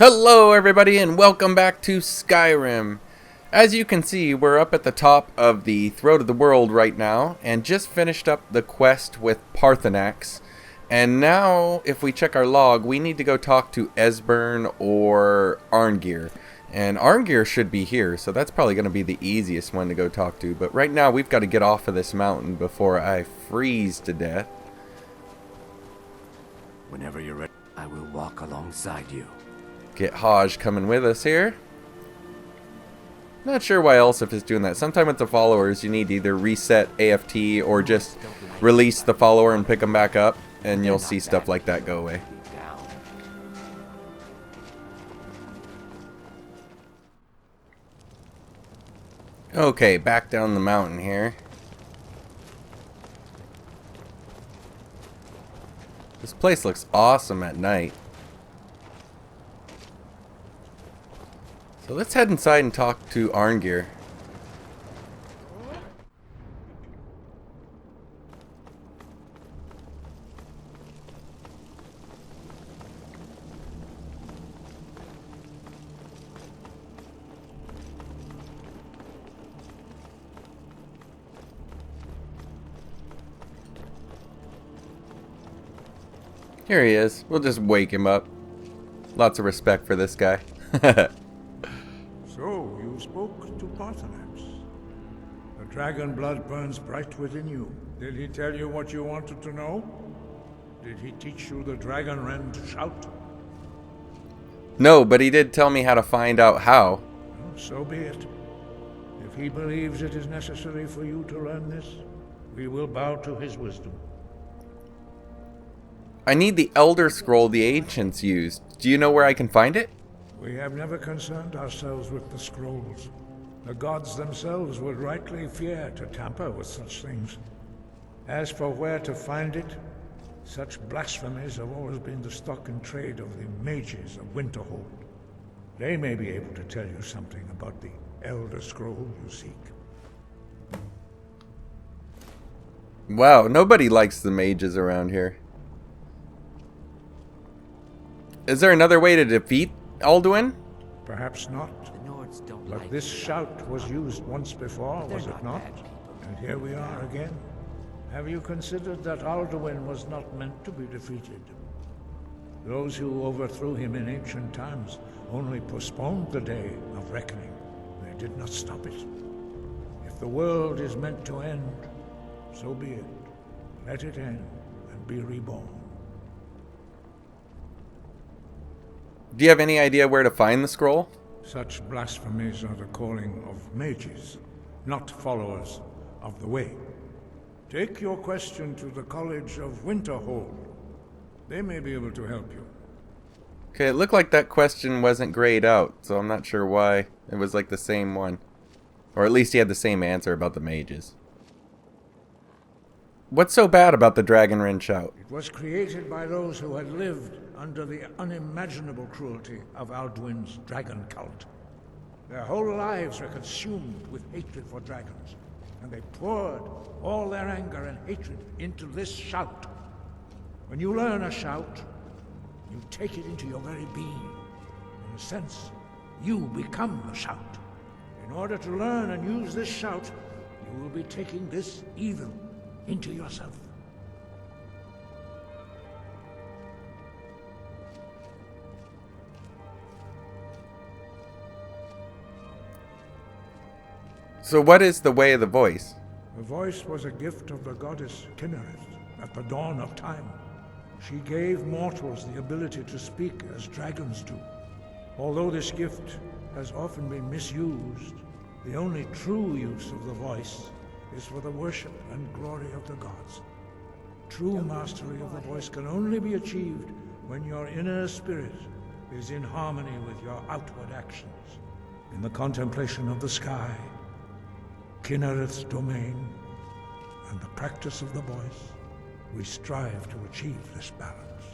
Hello everybody and welcome back to Skyrim. As you can see, we're up at the top of the throat of the world right now and just finished up the quest with Parthenax. And now, if we check our log, we need to go talk to Esbern or Arngeir. And Arngeir should be here, so that's probably going to be the easiest one to go talk to. But right now, we've got to get off of this mountain before I freeze to death. Whenever you're ready, I will walk alongside you. Get Hodge coming with us here. Not sure why Elsif is doing that. Sometime with the followers, you need to either reset AFT or just release the follower and pick them back up, and you'll see stuff like that go away. Okay, back down the mountain here. This place looks awesome at night. So let's head inside and talk to Arngeir. Here he is. We'll just wake him up. Lots of respect for this guy. So, you spoke to Parthenax. The dragon blood burns bright within you. Did he tell you what you wanted to know? Did he teach you the dragon rend shout? No, but he did tell me how to find out how. Well, so be it. If he believes it is necessary for you to learn this, we will bow to his wisdom. I need the Elder Scroll the Ancients used. Do you know where I can find it? We have never concerned ourselves with the scrolls. The gods themselves would rightly fear to tamper with such things. As for where to find it, such blasphemies have always been the stock in trade of the mages of Winterhold. They may be able to tell you something about the Elder Scroll you seek. Wow, nobody likes the mages around here. Is there another way to defeat Alduin? Perhaps not. But this shout was used once before, was it not? And here we are again. Have you considered that Alduin was not meant to be defeated? Those who overthrew him in ancient times only postponed the day of reckoning. They did not stop it. If the world is meant to end, so be it. Let it end and be reborn. Do you have any idea where to find the scroll? Such blasphemies are the calling of mages, not followers of the way. Take your question to the College of Winterhold. They may be able to help you. Okay, it looked like that question wasn't grayed out, so I'm not sure why. It was like the same one. Or at least he had the same answer about the mages. What's so bad about the Dragon Rend shout? It was created by those who had lived under the unimaginable cruelty of Alduin's dragon cult. Their whole lives were consumed with hatred for dragons, and they poured all their anger and hatred into this shout. When you learn a shout, you take it into your very being. In a sense, you become the shout. In order to learn and use this shout, you will be taking this evil into yourself. So what is the way of the voice? The voice was a gift of the goddess Kinnereth at the dawn of time. She gave mortals the ability to speak as dragons do. Although this gift has often been misused, the only true use of the voice is for the worship and glory of the gods. True mastery of the voice can only be achieved when your inner spirit is in harmony with your outward actions. In the contemplation of the sky, Kinnereth's domain, and the practice of the voice, we strive to achieve this balance.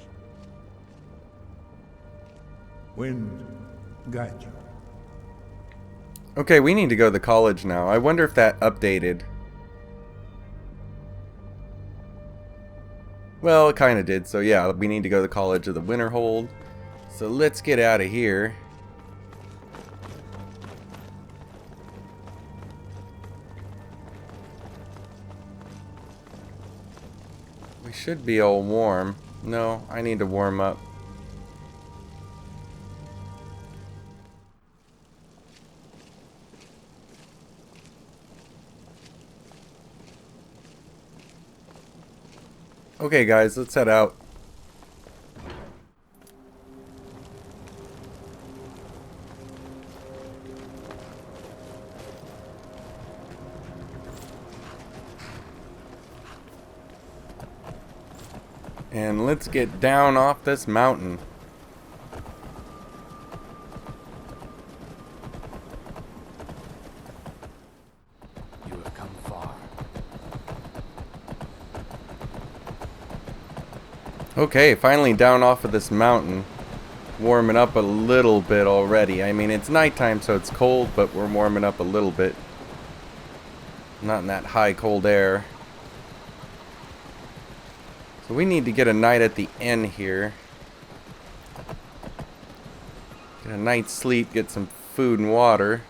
Wind, guide you. Okay, we need to go to the college now. I wonder if that updated. Well, it kind of did. So yeah, we need to go to the College of the Winterhold. So let's get out of here. We should be all warm. No, I need to warm up. Okay guys, let's head out. And let's get down off this mountain. You have come far. Okay, finally down off of this mountain. Warming up a little bit already. I mean, it's nighttime, so it's cold, but we're warming up a little bit. Not in that high cold air. So we need to get a night at the inn here. Get a night's sleep, get some food and water.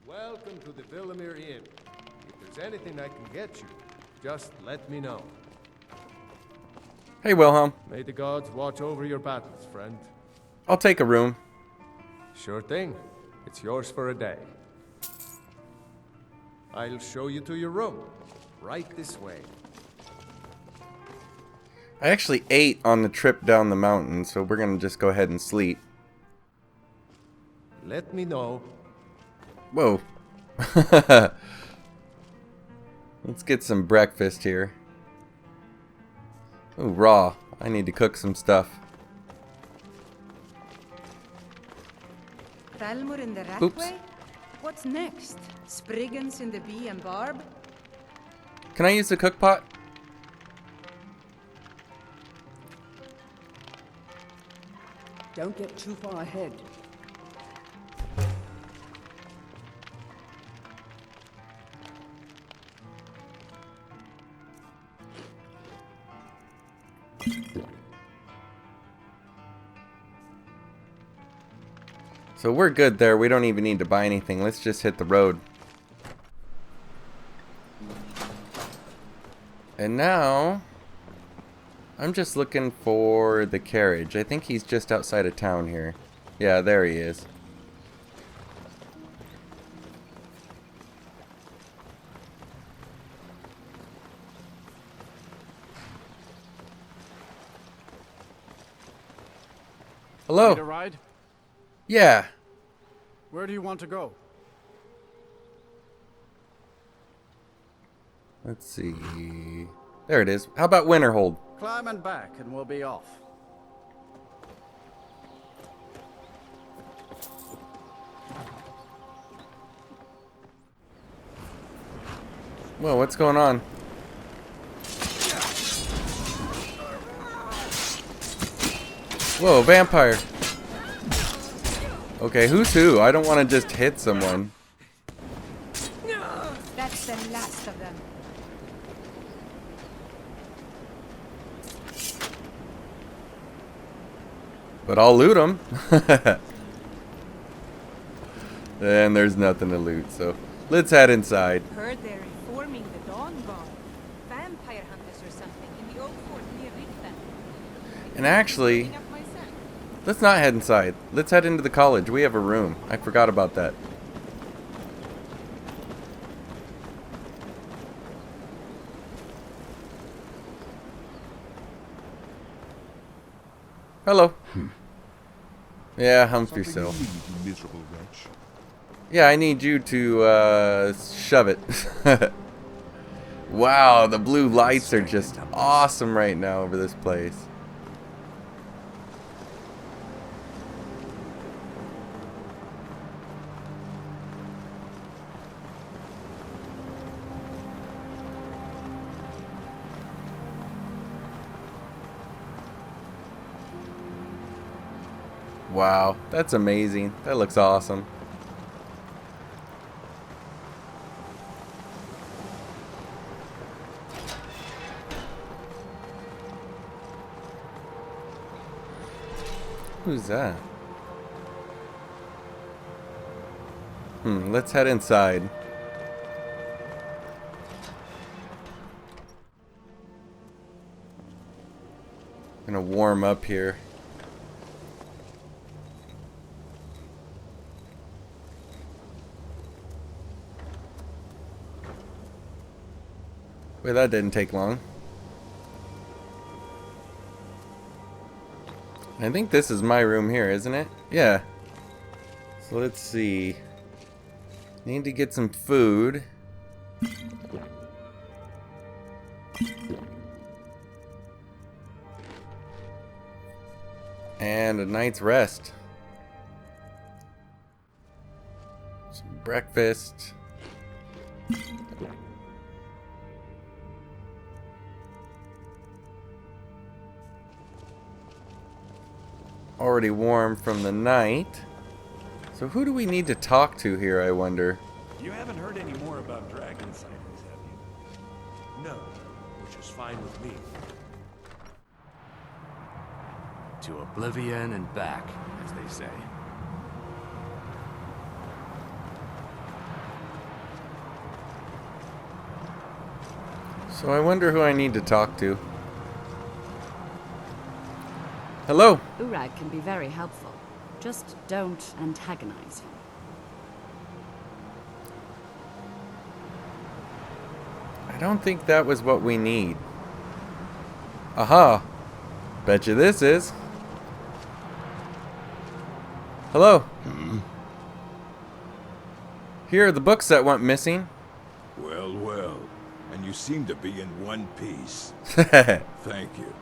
Welcome to the Villamere Inn. If there's anything I can get you, just let me know. Hey Wilhelm, May the gods watch over your battles, friend. I'll take a room. Sure thing. It's yours for a day. I'll show you to your room. Right this way. I actually ate on the trip down the mountain, so we're gonna just go ahead and sleep. Let me know. Whoa. Let's get some breakfast here. Ooh, raw. I need to cook some stuff. Thalmor in the Oops. Ratway? What's next? Spriggans in the Bee and Barb? Can I use the cook pot? Don't get too far ahead. So we're good there. We don't even need to buy anything. Let's just hit the road. And now, I'm just looking for the carriage. I think he's just outside of town here. Yeah, there he is. Hello. Need a ride? Yeah. Where do you want to go? Let's see. There it is. How about Winterhold? Climb and back and we'll be off. Whoa, what's going on? Whoa, vampire. Okay, who's who? I don't want to just hit someone. That's the last of them. But I'll loot them. And there's nothing to loot, so let's head inside. Heard they're reforming the Dawn Guard. Vampire hunters or something in the old fort near Richten. And actually, Picking up my scent. let's not head inside. Let's head into the college. We have a room. I forgot about that. Hello. Yeah, hump yourself. You miserable wretch. Yeah, I need you to shove it. Wow, the blue lights are just awesome right now over this place. Wow, that's amazing. That looks awesome. Who's that? Let's head inside. Gonna warm up here. Wait, that didn't take long. I think this is my room here, isn't it? Yeah. So let's see. Need to get some food. And a night's rest. Some breakfast. Already warm from the night. So who do we need to talk to here, I wonder? You haven't heard any more about dragon sightings, have you? No, which is fine with me. To oblivion and back, as they say. So I wonder who I need to talk to. Hello. Urag can be very helpful. Just don't antagonize him. I don't think that was what we need. Aha. Bet you this is. Hello. Here are the books that went missing. Well, well. And you seem to be in one piece. Thank you.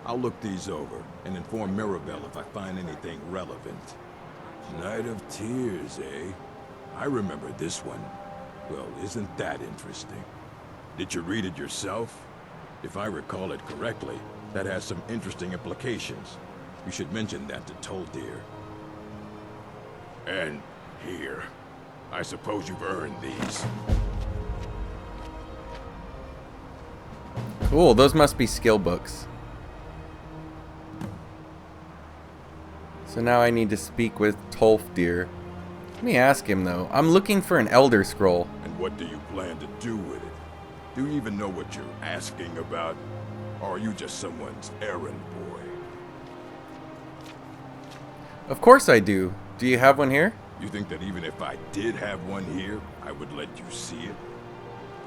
I'll look these over and inform Mirabelle if I find anything relevant. Night of Tears, eh? I remember this one. Well, isn't that interesting? Did you read it yourself? If I recall it correctly, that has some interesting implications. You should mention that to Toldir. And here. I suppose you've earned these. Cool, those must be skill books. So now I need to speak with Tolfdir. Let me ask him though. I'm looking for an Elder Scroll. And what do you plan to do with it? Do you even know what you're asking about? Or are you just someone's errand boy? Of course I do. Do you have one here? You think that even if I did have one here, I would let you see it?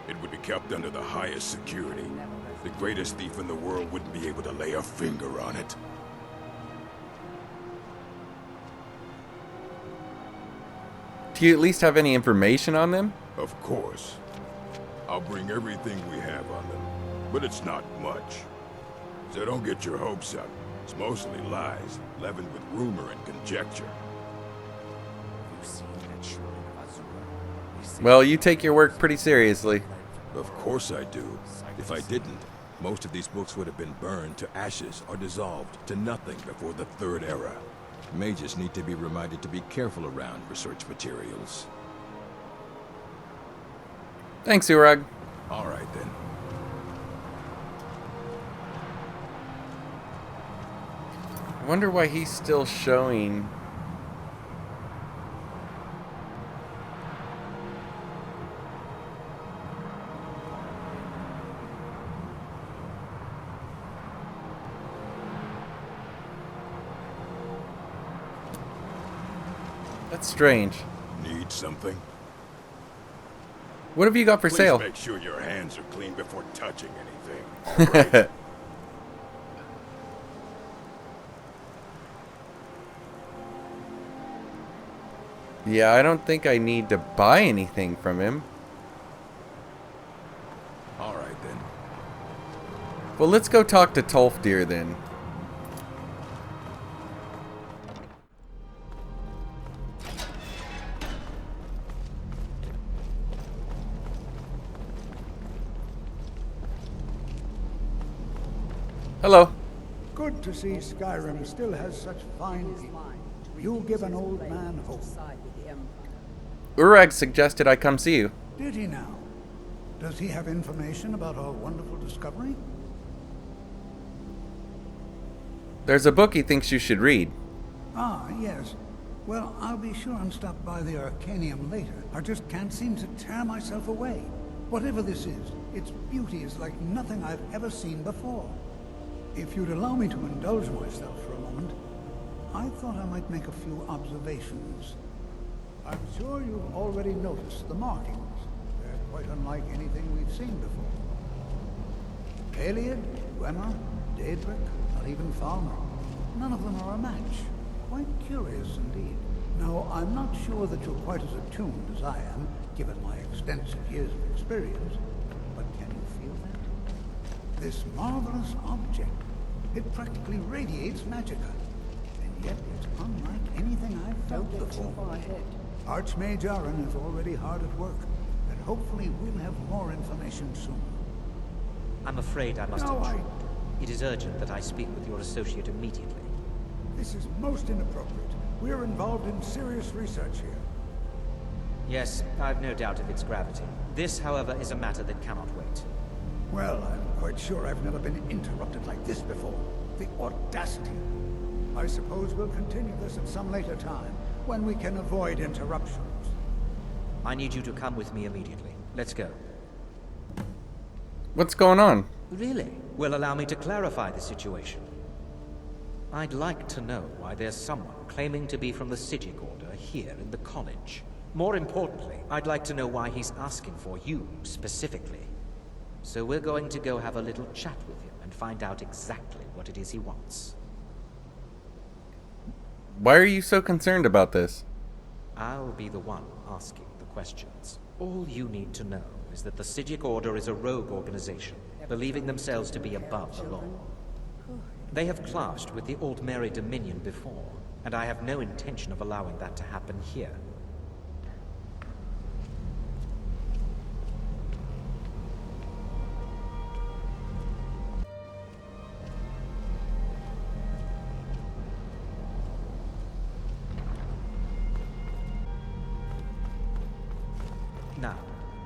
It would be kept under the highest security. The greatest thief in the world wouldn't be able to lay a finger on it. Do you at least have any information on them? Of course. I'll bring everything we have on them, but it's not much. So don't get your hopes up. It's mostly lies, leavened with rumor and conjecture. Well, you take your work pretty seriously. Of course I do. If I didn't, most of these books would have been burned to ashes or dissolved to nothing before the Third Era. Mages need to be reminded to be careful around research materials. Thanks, Urag. All right, then. I wonder why he's still showing. That's strange. Need something? What have you got for Please sale? make sure your hands are clean before touching anything. All right? Yeah, I don't think I need to buy anything from him. All right, then. Well, let's go talk to Tolfdir then. Hello. Good to see Skyrim still has such fine people. You give an old man hope. Urag suggested I come see you. Did he now? Does he have information about our wonderful discovery? There's a book he thinks you should read. Ah, yes. Well, I'll be sure and stop by the Arcanium later. I just can't seem to tear myself away. Whatever this is, its beauty is like nothing I've ever seen before. If you'd allow me to indulge myself for a moment, I thought I might make a few observations. I'm sure you've already noticed the markings. They're quite unlike anything we've seen before. Aliad, Dwemer, Daedric, not even Falmer. None of them are a match. Quite curious indeed. Now, I'm not sure that you're quite as attuned as I am, given my extensive years of experience, but can you feel that? This marvelous object, it practically radiates magicka, and yet it's unlike anything I've felt before. Too far ahead. Archmage Aaron is already hard at work, and hopefully we'll have more information soon. I'm afraid I must No, intrude. It is urgent that I speak with your associate immediately. This is most inappropriate. We're involved in serious research here. Yes, I've no doubt of its gravity. This, however, is a matter that cannot wait. Well, I'm quite sure I've never been interrupted like this before. The audacity. I suppose we'll continue this at some later time, when we can avoid interruptions. I need you to come with me immediately. Let's go. What's going on? Really? Well, allow me to clarify the situation. I'd like to know why there's someone claiming to be from the Psijic Order here in the college. More importantly, I'd like to know why he's asking for you, specifically. So we're going to go have a little chat with him and find out exactly what it is he wants. Why are you so concerned about this? I'll be the one asking the questions. All you need to know is that the Psijic Order is a rogue organization, believing themselves to be above the law. They have clashed with the Altmeri Dominion before, and I have no intention of allowing that to happen here. Now,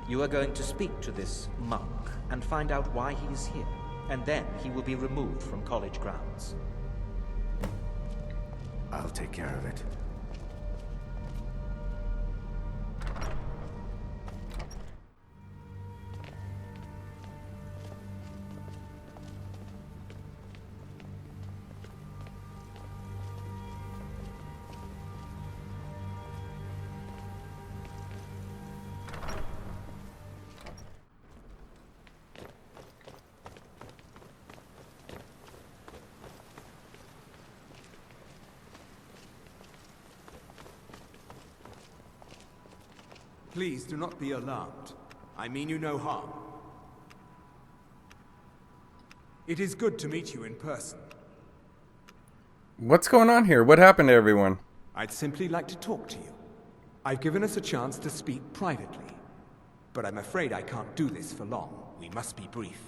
you are going to speak to this monk and find out why he is here, and then he will be removed from college grounds. I'll take care of it. Please do not be alarmed. I mean you no harm. It is good to meet you in person. What's going on here? What happened to everyone? I'd simply like to talk to you. I've given us a chance to speak privately, but I'm afraid I can't do this for long. We must be brief.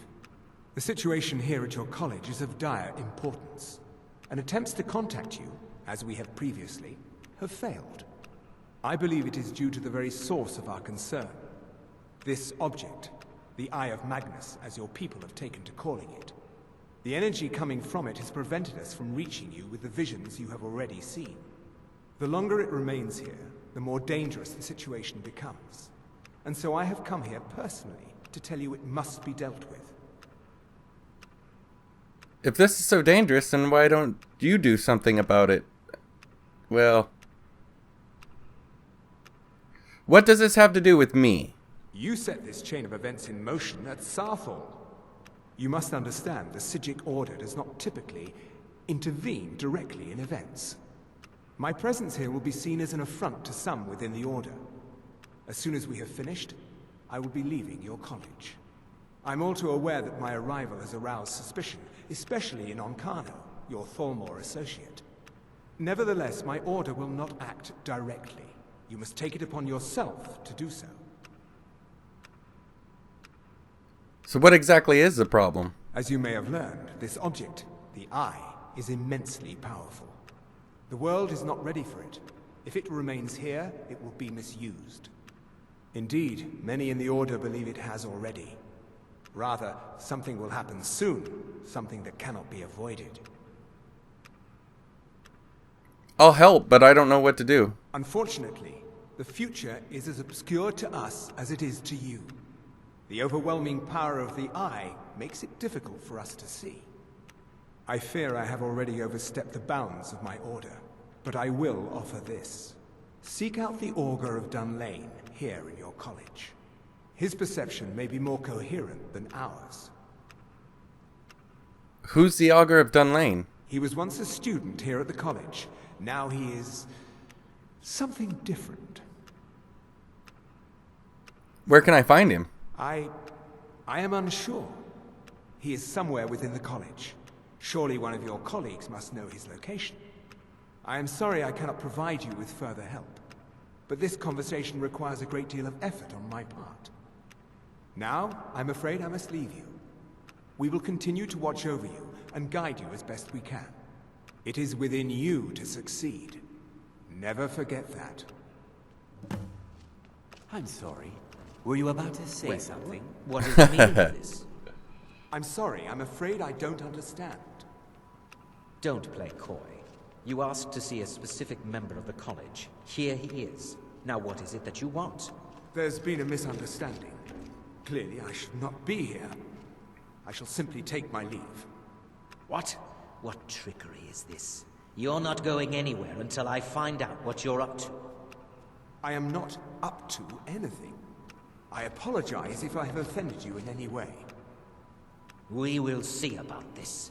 The situation here at your college is of dire importance, and attempts to contact you, as we have previously, have failed. I believe it is due to the very source of our concern. This object, the Eye of Magnus, as your people have taken to calling it. The energy coming from it has prevented us from reaching you with the visions you have already seen. The longer it remains here, the more dangerous the situation becomes. And so I have come here personally to tell you it must be dealt with. If this is so dangerous, then why don't you do something about it? Well, what does this have to do with me? You set this chain of events in motion at Sarthorn. You must understand the Psijic Order does not typically intervene directly in events. My presence here will be seen as an affront to some within the Order. As soon as we have finished, I will be leaving your college. I'm all too aware that my arrival has aroused suspicion, especially in Onkano, your Thalmor associate. Nevertheless, my Order will not act directly. You must take it upon yourself to do so. So what exactly is the problem? As you may have learned, this object, the Eye, is immensely powerful. The world is not ready for it. If it remains here, it will be misused. Indeed, many in the Order believe it has already. Rather, something will happen soon, something that cannot be avoided. I'll help, but I don't know what to do. Unfortunately, the future is as obscure to us as it is to you. The overwhelming power of the Eye makes it difficult for us to see. I fear I have already overstepped the bounds of my order, but I will offer this. Seek out the Augur of Dunlane here in your college. His perception may be more coherent than ours. Who's the Augur of Dunlane? He was once a student here at the college. Now he is something different. Where can I find him? I am unsure. He is somewhere within the college. Surely one of your colleagues must know his location. I am sorry I cannot provide you with further help, but this conversation requires a great deal of effort on my part. Now, I'm afraid I must leave you. We will continue to watch over you and guide you as best we can. It is within you to succeed. Never forget that. I'm sorry. Were you about to say something? What is the meaning of this? I'm sorry. I'm afraid I don't understand. Don't play coy. You asked to see a specific member of the college. Here he is. Now what is it that you want? There's been a misunderstanding. Clearly, I should not be here. I shall simply take my leave. What? What trickery is this? You're not going anywhere until I find out what you're up to. I am not up to anything. I apologize if I have offended you in any way. We will see about this.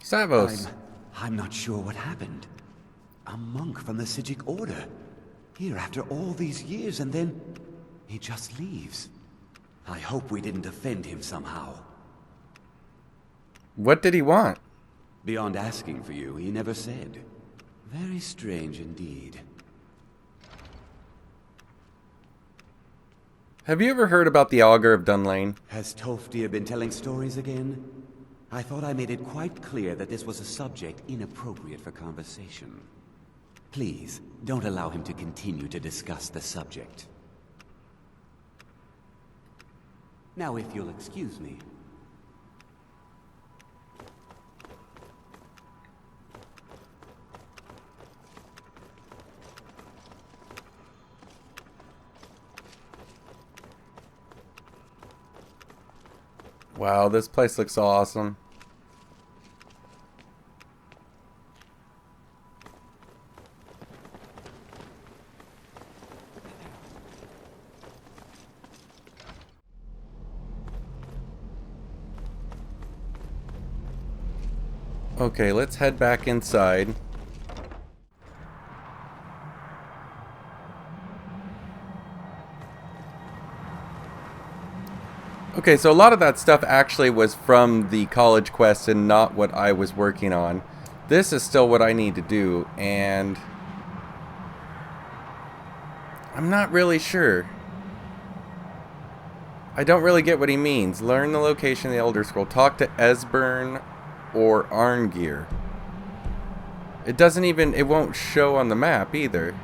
Savos. I'm not sure what happened. A monk from the Sijic Order. Here after all these years, and then he just leaves. I hope we didn't offend him somehow. What did he want? Beyond asking for you, he never said. Very strange indeed. Have you ever heard about the Augur of Dunlane? Has Toftia been telling stories again? I thought I made it quite clear that this was a subject inappropriate for conversation. Please, don't allow him to continue to discuss the subject. Now, if you'll excuse me. Wow, this place looks awesome. Okay, let's head back inside. Okay, so a lot of that stuff actually was from the college quest and not what I was working on. This is still what I need to do, and I'm not really sure. I don't really get what he means. Learn the location of the Elder Scroll. Talk to Esbern or Arngeir. It doesn't even, it won't show on the map either.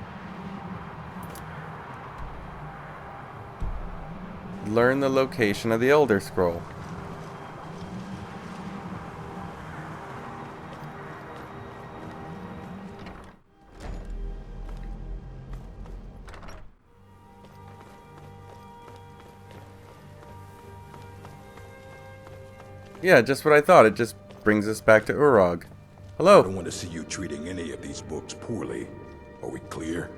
Learn the location of the Elder Scroll. Yeah, just what I thought. It just brings us back to Urog. Hello. I don't want to see you treating any of these books poorly. Are we clear?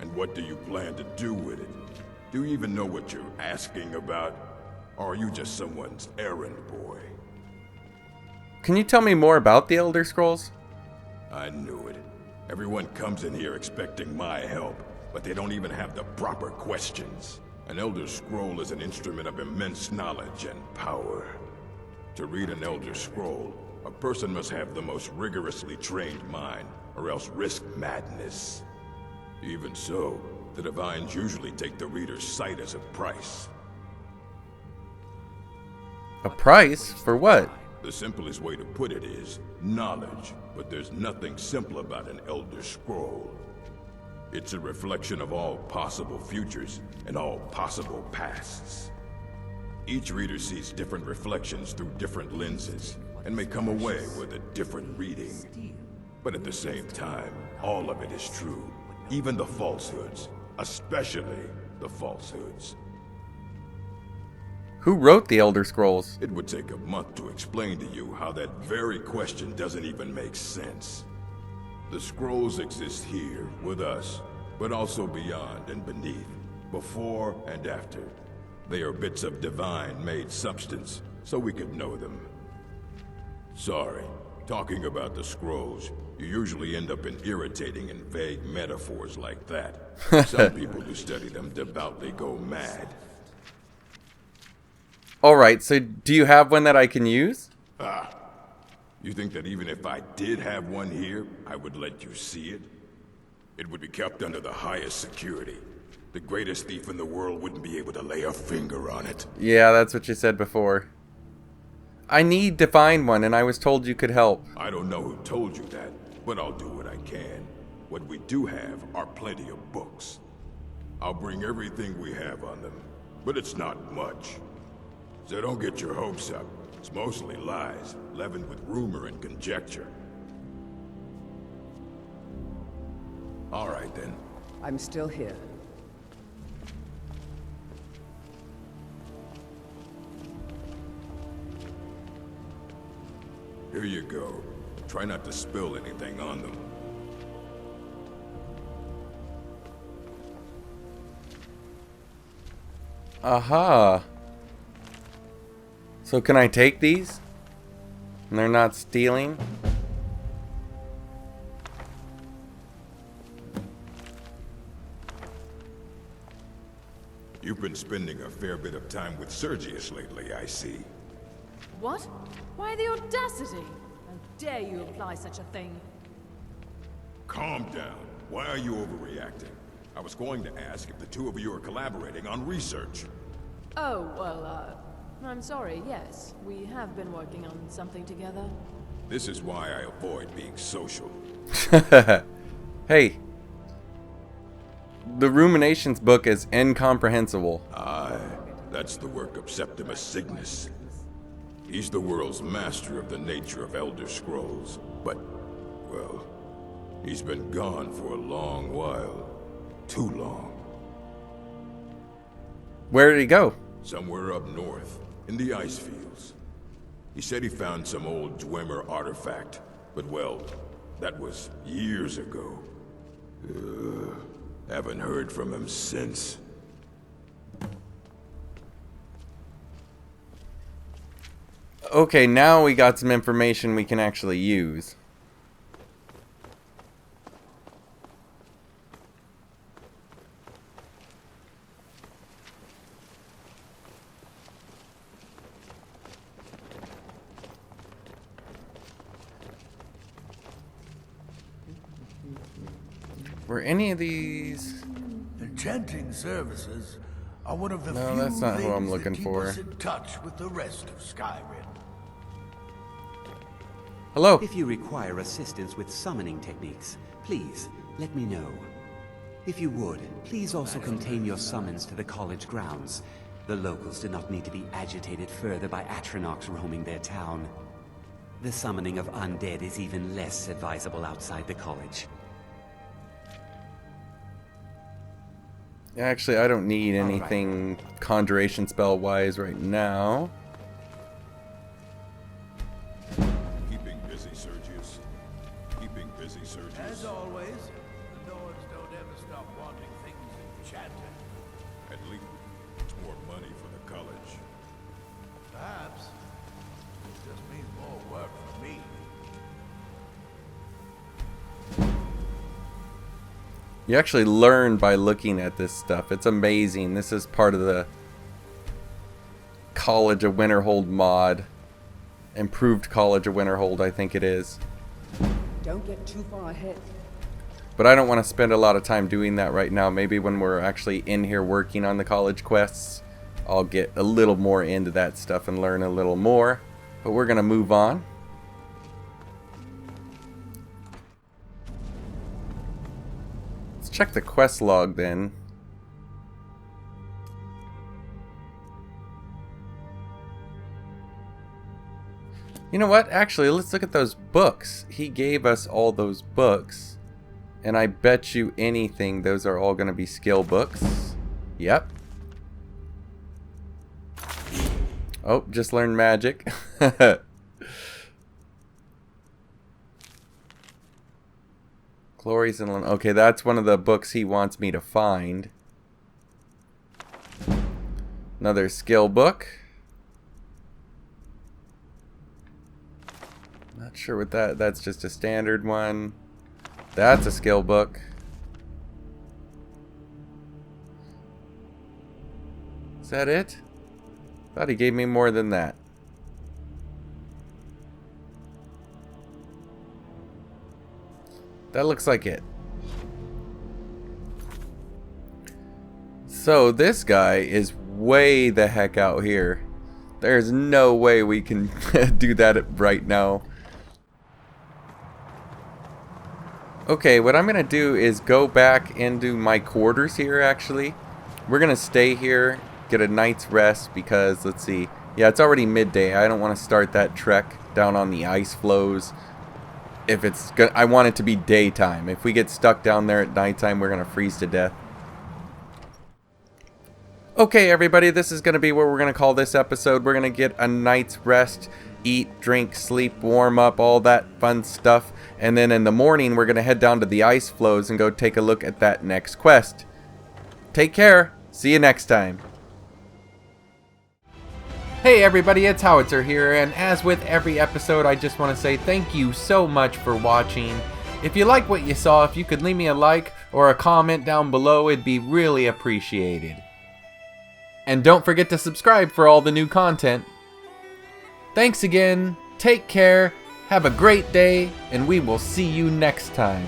And what do you plan to do with it? Do you even know what you're asking about? Or are you just someone's errand boy? Can you tell me more about the Elder Scrolls? I knew it. Everyone comes in here expecting my help, but they don't even have the proper questions. An Elder Scroll is an instrument of immense knowledge and power. To read an Elder Scroll, a person must have the most rigorously trained mind, or else risk madness. Even so, the Divines usually take the reader's sight as a price. A price? For what? The simplest way to put it is knowledge, but there's nothing simple about an Elder Scroll. It's a reflection of all possible futures and all possible pasts. Each reader sees different reflections through different lenses, and may come away with a different reading. But at the same time, all of it is true. Even the falsehoods. Especially the falsehoods. Who wrote the Elder Scrolls? It would take a month to explain to you how that very question doesn't even make sense. The scrolls exist here, with us, but also beyond and beneath, before and after. They are bits of divine-made substance, so we could know them. Sorry, talking about the scrolls, you usually end up in irritating and vague metaphors like that. Some people who study them devoutly go mad. Alright, so do you have one that I can use? You think that even if I did have one here, I would let you see it? It would be kept under the highest security. The greatest thief in the world wouldn't be able to lay a finger on it. Yeah, that's what you said before. I need to find one, and I was told you could help. I don't know who told you that, but I'll do what I can. What we do have are plenty of books. I'll bring everything we have on them, but it's not much. So don't get your hopes up. It's mostly lies, leavened with rumor and conjecture. All right, then. I'm still here. Here you go. Try not to spill anything on them. Aha. So can I take these? And they're not stealing? You've been spending a fair bit of time with Sergius lately, I see. What? Why the audacity? How dare you imply such a thing? Calm down. Why are you overreacting? I was going to ask if the two of you are collaborating on research. Oh, well, I'm sorry, yes. We have been working on something together. This is why I avoid being social. Hey. The Ruminations book is incomprehensible. Aye, that's the work of Septimus Cygnus. He's the world's master of the nature of Elder Scrolls, but, well, he's been gone for a long while. Too long. Where did he go? Somewhere up north, in the ice fields. He said he found some old Dwemer artifact, but well, that was years ago. Haven't heard from him since. Okay, now we got some information we can actually use. Were any of these... Enchanting services are one of the No, few that's not who I'm things looking that keep for. us in touch with the rest of Skyrim. Hello. If you require assistance with summoning techniques, please let me know. If you would, please also contain your summons to the college grounds. The locals do not need to be agitated further by Atronachs roaming their town. The summoning of undead is even less advisable outside the college. Actually, I don't need anything conjuration spell wise right now. Keeping busy, Sergius. Keeping busy, Sergius. As always, the Nords don't ever stop wanting things enchanted. At least it's more money for the college. Perhaps. It just means more work for me. You actually learn by looking at this stuff. It's amazing. This is part of the College of Winterhold mod. Improved College of Winterhold, I think it is. Don't get too far ahead. But I don't want to spend a lot of time doing that right now. Maybe when we're actually in here working on the college quests, I'll get a little more into that stuff and learn a little more. But we're going to move on. Check the quest log then. You know what? Actually, let's look at those books. He gave us all those books. And I bet you anything those are all going to be skill books. Yep. Oh, just learned magic. Glories and... Okay, that's one of the books he wants me to find. Another skill book. Not sure what that's just a standard one. That's a skill book. Is that it? Thought he gave me more than that. That looks like it. So this guy is way the heck out here. There's no way we can do that right now. Okay, what I'm gonna do is go back into my quarters here. Actually, we're gonna stay here, get a night's rest, because let's see, yeah, it's already midday. I don't want to start that trek down on the ice floes. If it's good, I want it to be daytime. If we get stuck down there at nighttime, we're gonna freeze to death. Okay, everybody, this is gonna be what we're gonna call this episode. We're gonna get a night's rest, eat, drink, sleep, warm up, all that fun stuff, and then in the morning we're gonna head down to the ice floes and go take a look at that next quest. Take care. See you next time. Hey everybody, it's Howitzer here, and as with every episode, I just want to say thank you so much for watching. If you like what you saw, if you could leave me a like or a comment down below, it'd be really appreciated. And don't forget to subscribe for all the new content. Thanks again, take care, have a great day, and we will see you next time.